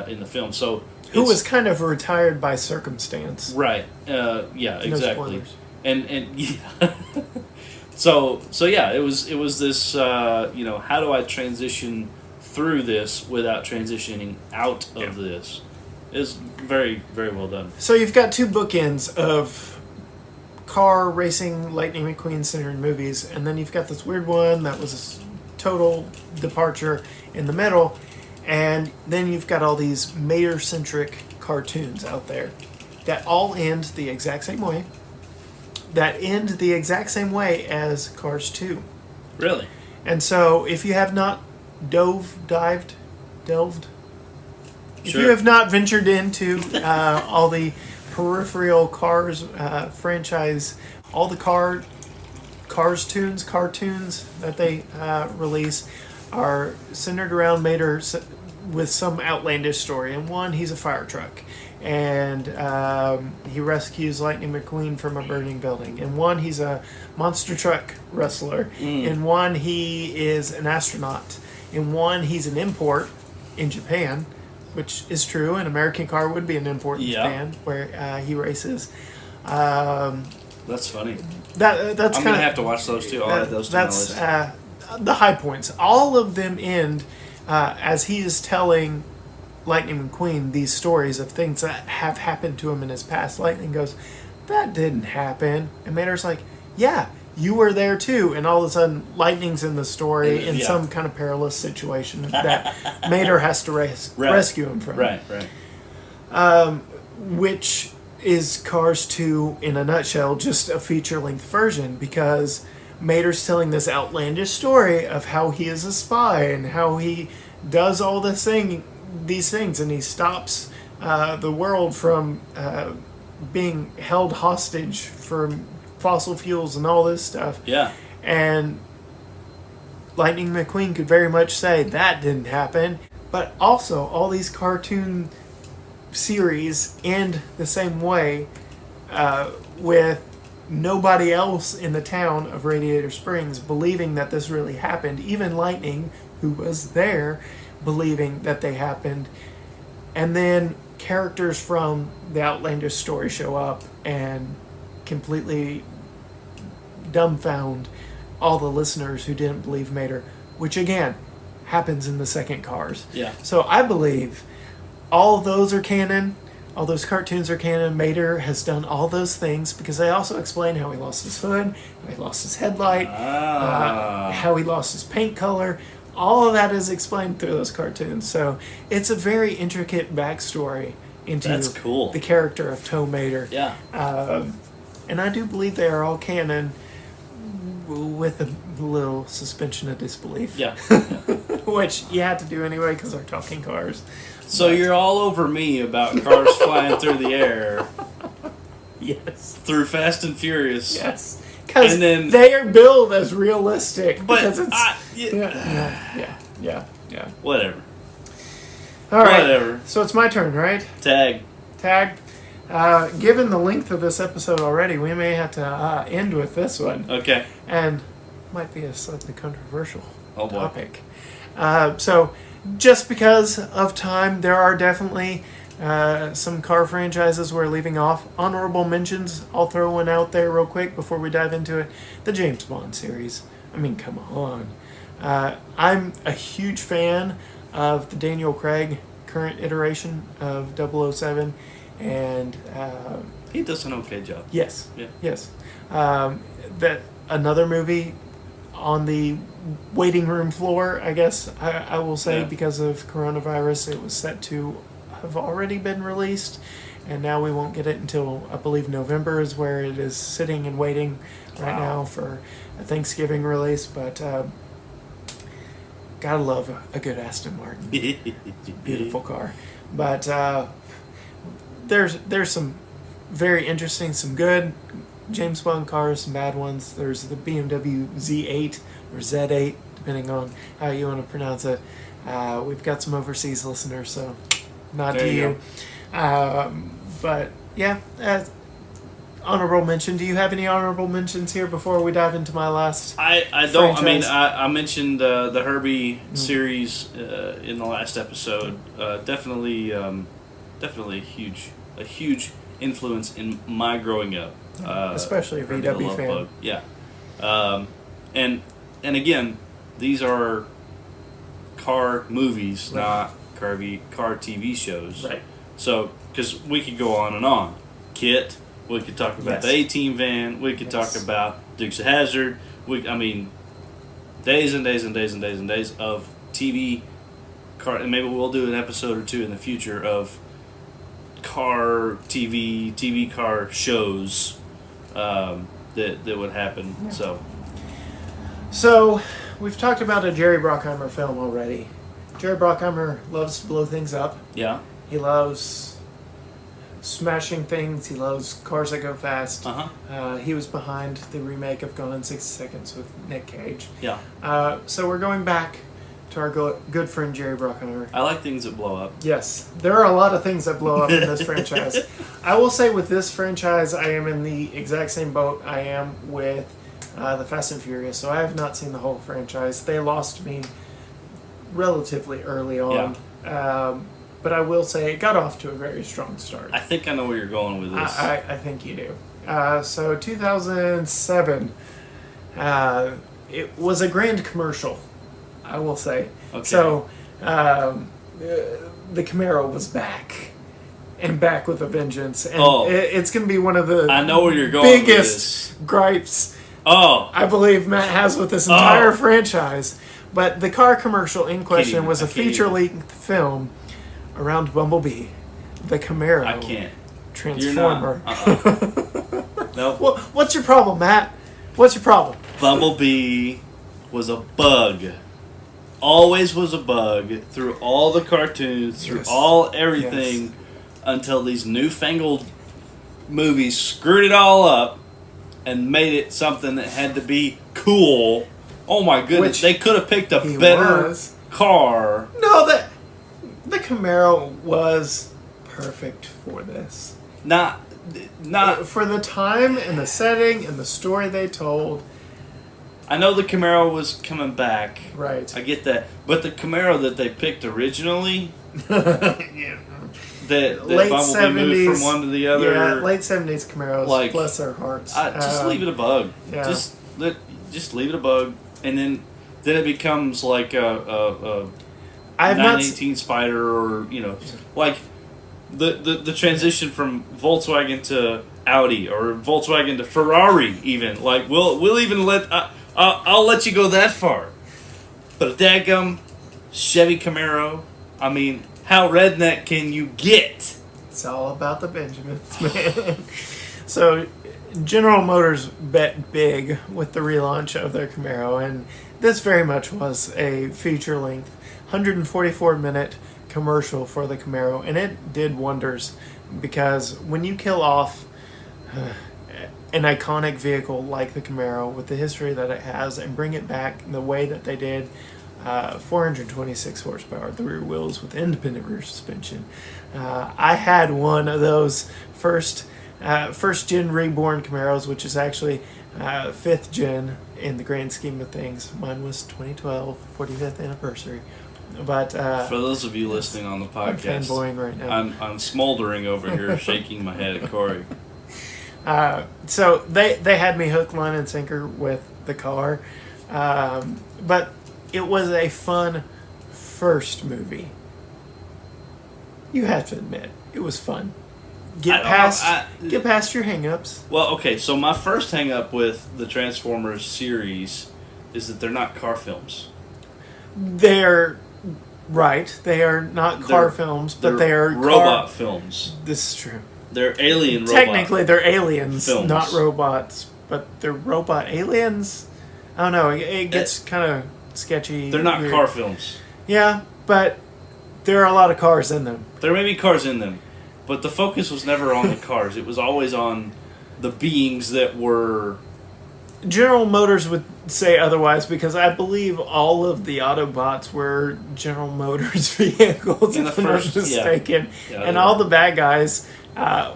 in the film. So who was kind of retired by circumstance. Right. Yeah, no exactly. Spoilers. And yeah. So yeah, it was this how do I transition through this without transitioning out of this? Is very, very well done. So you've got two bookends of car racing, Lightning McQueen centered movies, and then you've got this weird one that was a total departure in the middle, and then you've got all these Mater-centric cartoons out there that all end the exact same way, as Cars 2. Really? And so if you have not delved, if you have not ventured into all the peripheral Cars franchise, all the cartoons that they release are centered around Mater with some outlandish story. In one, he's a fire truck, and he rescues Lightning McQueen from a burning building. In one, he's a monster truck wrestler. In one, he is an astronaut. In one, he's an import in Japan, which is true. An American car would be an import in Japan, where he races. That's funny. That's I'm going to have to watch those two. I'll add those to my list. The high points. All of them end as he is telling Lightning McQueen these stories of things that have happened to him in his past. Lightning goes, that didn't happen. And Mater's like, yeah, you were there too. And all of a sudden, Lightning's in the story in some kind of perilous situation that Mater has to rescue him from. Right. Which is Cars 2 in a nutshell, just a feature-length version, because Mater's telling this outlandish story of how he is a spy and how he does all these things, and he stops the world from being held hostage from fossil fuels and all this stuff. Yeah. And Lightning McQueen could very much say that didn't happen. But also, all these cartoon series end the same way, with nobody else in the town of Radiator Springs believing that this really happened. Even Lightning, who was there, believing that they happened. And then characters from the Outlandish story show up and completely dumbfound all the listeners who didn't believe Mater, which again happens in the second Cars. Yeah. So I believe all of those are canon. All those cartoons are canon. Mater has done all those things because they also explain how he lost his hood, how he lost his headlight, how he lost his paint color. All of that is explained through those cartoons. So it's a very intricate backstory into That's cool. the character of Tow Mater. Yeah. And I do believe they are all canon with a little suspension of disbelief. Yeah. Which you had to do anyway because they're talking cars. So you're all over me about cars flying through the air Yes. through Fast and Furious. Yes. Because And then- they are billed as realistic. But because it's, yeah, yeah. whatever. All right. Whatever. So it's my turn, right? Tag. Tag. Given the length of this episode already, we may have to end with this one. Okay. And might be a slightly controversial Oh boy. topic. So, just because of time, there are definitely some car franchises we're leaving off. Honorable mentions, I'll throw one out there real quick before we dive into it. The James Bond series. I mean, come on. I'm a huge fan of the Daniel Craig current iteration of 007. And He does an okay job. yes, Yeah. yes. That another movie on the waiting room floor, I guess I will say, Yeah. because of coronavirus, it was set to have already been released, and now we won't get it until I believe November is where it is sitting and waiting right Wow. now for a Thanksgiving release. But gotta love a good Aston Martin. Beautiful car. But there's some very interesting, some good James Bond cars, some bad ones. There's the BMW Z8 or Z8, depending on how you want to pronounce it. We've got some overseas listeners, so not There to you you. But yeah, honorable mention. Do you have any honorable mentions here before we dive into my last? I don't. I mean, franchise? I mentioned the Herbie series in the last episode. Definitely a huge influence in my growing up. Especially a Herbie the VW Love fan. Bug. Yeah. And again, these are car movies, Right. not car TV shows. Right. So, because we could go on and on. KITT. We could talk about Yes. the A-Team van. We could Yes. talk about Dukes of Hazzard. Days and days and days and days and days of TV car. And maybe we'll do an episode or two in the future of car TV car shows that would happen. Yeah. So, we've talked about a Jerry Bruckheimer film already. Jerry Bruckheimer loves to blow things up. Yeah. He loves smashing things. He loves cars that go fast. He was behind the remake of Gone in 60 Seconds with Nick Cage. Yeah. So we're going back to our good friend Jerry Bruckheimer. I like things that blow up. Yes, there are a lot of things that blow up in this franchise. I will say with this franchise, I am in the exact same boat I am with the Fast and Furious. So I have not seen the whole franchise. They lost me relatively early on. But I will say it got off to a very strong start. I think I know where you're going with this. I think you do. So 2007, it was a grand commercial, I will say. Okay. So the Camaro was back, and back with a vengeance. And it's going to be one of the I know where you're going with biggest gripes Oh, I believe Matt has with this entire franchise. But the car commercial in question was a feature-length film around Bumblebee, the Camaro. I can't. Transformer. Nope. Well, what's your problem, Matt? What's your problem? Bumblebee was a bug. Always was a bug through all the cartoons, through all everything, until these newfangled movies screwed it all up and made it something that had to be cool Oh my goodness, Which they could have picked a he better was. car. No, the Camaro was perfect for this. Not For the time and the setting and the story they told. I know the Camaro was coming back. Right. I get that. But the Camaro that they picked originally, Yeah. that Late Bumblebee moved 70s. from one to the other. Yeah, late 70s Camaros, Like, bless their hearts. Just leave it a bug. Yeah. Just leave it a bug, and then it becomes like a I have not 918 Spider, or like the transition from Volkswagen to Audi or Volkswagen to Ferrari. Even like we'll even let I'll let you go that far, but a dadgum Chevy Camaro. I mean, how redneck can you get? It's all about the Benjamins, man. So, General Motors bet big with the relaunch of their Camaro, and this very much was a feature-length, 144-minute commercial for the Camaro, and it did wonders because when you kill off an iconic vehicle like the Camaro with the history that it has and bring it back the way that they did, 426 horsepower, the rear wheels with independent rear suspension. I had one of those first gen reborn Camaros, which is actually fifth gen in the grand scheme of things. Mine was 2012, 45th anniversary. But for those of you listening on the I'm podcast, fanboying right now. I'm smoldering over here, shaking my head at Corey. So they had me hook, line, and sinker with the car, but it was a fun first movie. You have to admit, it was fun. Get past your hang-ups. Well, okay, so my first hang-up with the Transformers series is that they're not car films. They're right. They are not car films, but they are robot films. This is true. They're alien robots. Technically, they're aliens, films. not robots, but they're robot aliens. I don't know. It gets kind of sketchy. They're not weird. car films. Yeah, but there are a lot of cars in them. There may be cars in them, but the focus was never on the cars. It was always on the beings that were... General Motors would say otherwise because I believe all of the Autobots were General Motors vehicles, In the if I'm not first- mistaken. Yeah, and they all were. the bad guys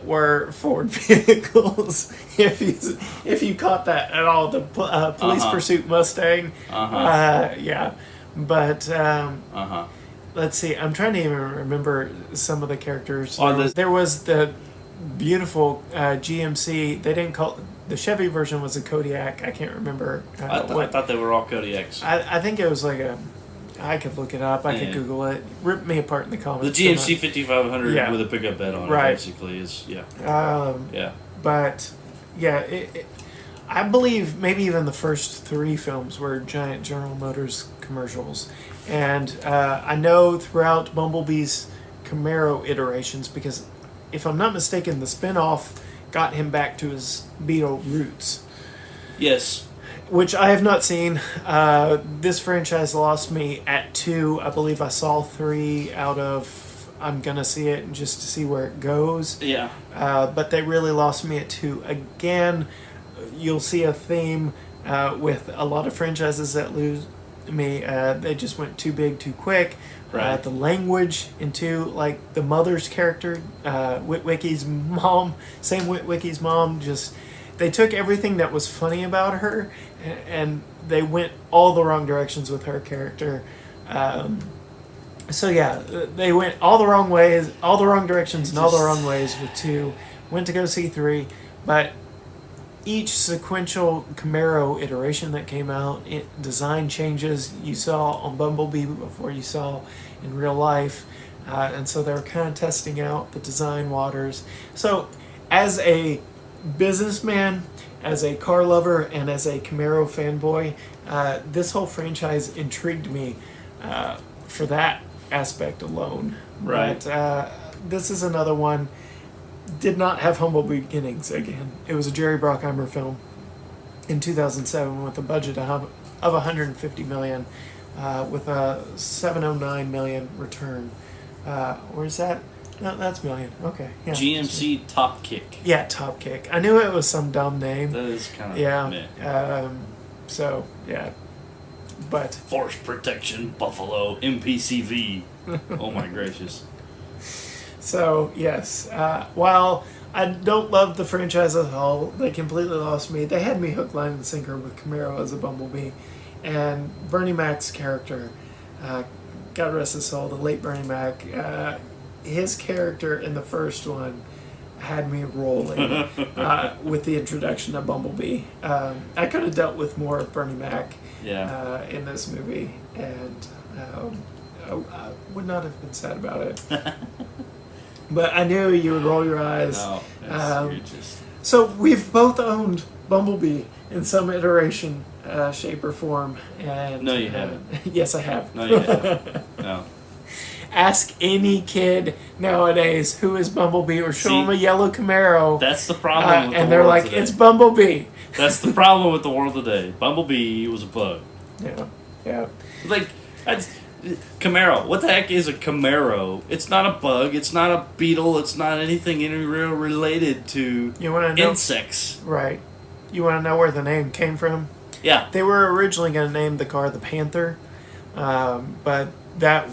were Ford vehicles. if you caught that at all, the Police Pursuit Mustang. Yeah. But let's see. I'm trying to even remember some of the characters. There was the beautiful GMC. They didn't call... The Chevy version was a Kodiak. I can't remember. I thought they were all Kodiaks. I think it was like a... I could look it up. I could Google it. Rip me apart in the The comments. GMC 5500 Yeah. with a pickup bed on Right. it, basically, is... Yeah. Yeah. But, yeah, I believe maybe even the first three films were giant General Motors commercials. And I know throughout Bumblebee's Camaro iterations, because if I'm not mistaken, the spin-off got him back to his Beetle roots. Yes. Which I have not seen. This franchise lost me at 2. I believe I saw 3 out of... I'm going to see it just to see where it goes. Yeah. But they really lost me at 2. Again, you'll see a theme with a lot of franchises that lose me. They just went too big too quick. Right. The language in 2, like the mother's character, Witwicky's mom, same Witwicky's mom, just... They took everything that was funny about her and they went all the wrong directions with her character. So yeah, they went all the wrong ways, all the wrong directions, and all the wrong ways with 2. Went to go see 3, but each sequential Camaro iteration that came out, design changes you saw on Bumblebee before you saw in real life. And so they were kind of testing out the design waters. So as a businessman, as a car lover, and as a Camaro fanboy, this whole franchise intrigued me for that aspect alone. Right. But this is another one. Did not have humble beginnings again. It was a Jerry Bruckheimer film in 2007 with a budget of $150 million, with a $709 million return. Or is that? No, that's million. Okay. Yeah. GMC Top Kick. Yeah, Top Kick. I knew it was some dumb name. That is kind of Yeah. So yeah, But Force Protection Buffalo MPCV. Oh my gracious. so yes, while I don't love the franchise as a whole, they completely lost me. They had me hook, line, and sinker with Camaro as a Bumblebee, and Bernie Mac's character. God rest his soul, the late Bernie Mac. His character in the first one had me rolling with the introduction of Bumblebee. I could have dealt with more of Bernie Mac in this movie, and I would not have been sad about it. But I knew you would roll your eyes. No, you're just... So we've both owned Bumblebee in some iteration, shape, or form. And No, you haven't. Yes, I have. No, you haven't. No. Ask any kid nowadays who is Bumblebee, or show See, them a yellow Camaro, That's the problem with and the they're world like, today. "It's Bumblebee." That's the problem with the world today. Bumblebee was a bug. Yeah. Like, Camaro. What the heck is a Camaro? It's not a bug. It's not a beetle. It's not anything real related to You want to know? insects. Right. You want to know where the name came from? Yeah. They were originally going to name the car the Panther, but that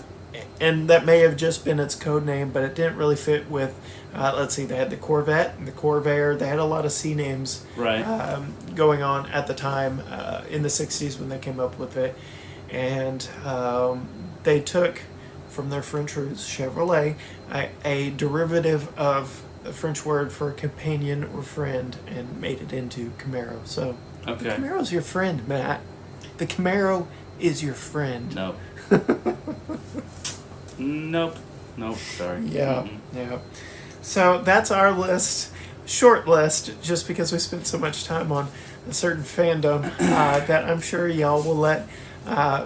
may have just been its code name, but it didn't really fit with. Let's see, they had the Corvette and the Corvair. They had a lot of C names going on at the time in the 60s when they came up with it. And they took from their French roots, Chevrolet, a derivative of the French word for companion or friend, and made it into Camaro. So the Camaro's your friend, Matt. The Camaro is your friend. No. Nope. Sorry. Yeah. So that's our list. Short list, just because we spent so much time on a certain fandom that I'm sure y'all will let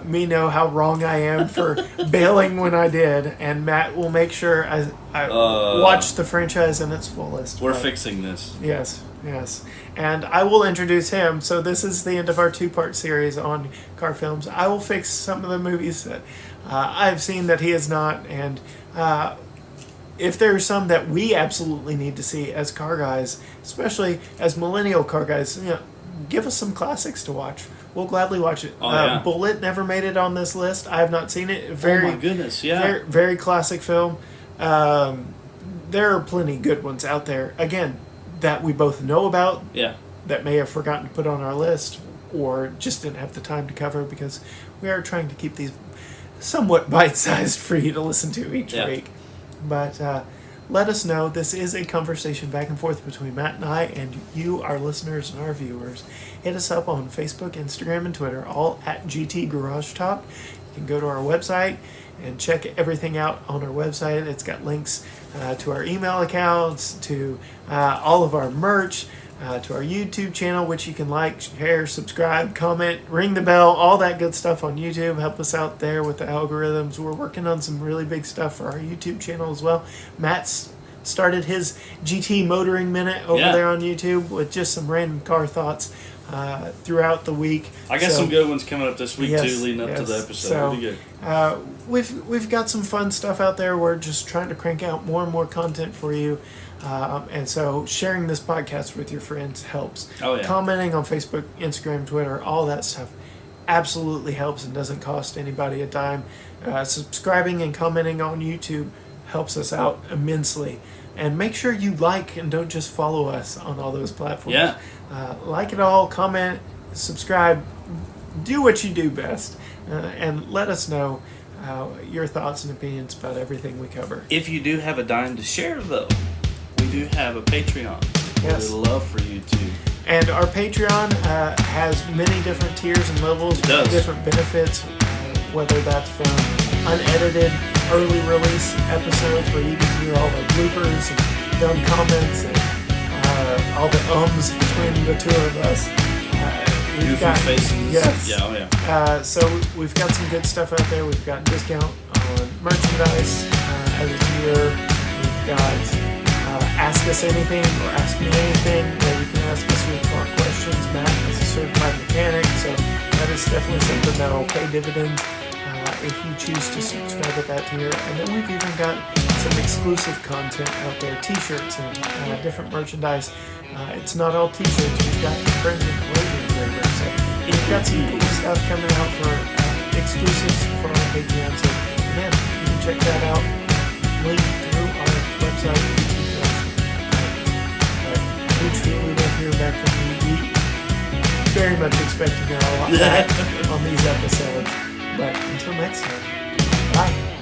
me know how wrong I am for bailing when I did, and Matt will make sure I watch the franchise in its fullest. We're fixing this. Yes. And I will introduce him. So this is the end of our 2-part series on car films. I will fix some of the movies that I've seen that he has not, and if there are some that we absolutely need to see as car guys, especially as millennial car guys, give us some classics to watch. We'll gladly watch it. Bullet never made it on this list. I have not seen it. Oh my goodness, yeah. Very, very classic film. There are plenty good ones out there, again, that we both know about, that may have forgotten to put on our list, or just didn't have the time to cover, because we are trying to keep these somewhat bite-sized for you to listen to each week. But let us know. This is a conversation back and forth between Matt and I, and you, our listeners and our viewers. Hit us up on Facebook, Instagram, and Twitter, all at GT Garage Talk. You can go to our website and check everything out on our website. It's got links to our email accounts, to all of our merch, to our YouTube channel, which you can like, share, subscribe, comment, ring the bell, all that good stuff on YouTube. Help us out there with the algorithms. We're working on some really big stuff for our YouTube channel as well. Matt's started his GT Motoring Minute over there on YouTube with just some random car thoughts throughout the week. I got some good ones coming up this week too, leading up to the episode. So, pretty good. We've got some fun stuff out there. We're just trying to crank out more and more content for you. And so sharing this podcast with your friends helps. Commenting on Facebook, Instagram, Twitter, all that stuff absolutely helps and doesn't cost anybody a dime. Subscribing and commenting on YouTube helps us out immensely. And make sure you like and don't just follow us on all those platforms. Like it all, comment, subscribe, do what you do best, and let us know your thoughts and opinions about everything we cover. If you do have a dime to share, though, we do have a Patreon. Yes. We'd love for you to. And our Patreon has many different tiers and levels, different benefits, whether that's from unedited, early release episodes where you can hear all the bloopers and dumb comments and all the ums between the two of us. We've got faces. Yes. So we've got some good stuff out there. We've got discount on merchandise as a tier. We've got Ask Us Anything or Ask Me Anything, where you can ask us your car questions. Matt is a certified mechanic, so that is definitely something that will pay dividends if you choose to subscribe at that tier. And then we've even got some exclusive content out there, t-shirts and different merchandise. It's not all t-shirts. We've got friends with Rosie engravers. So We've got some cool stuff coming out for exclusives for our Patreon. So, man, you can check that out. Link through our website. We truly love hearing back from you. We very much expect to hear a lot back on these episodes. But until next time, bye.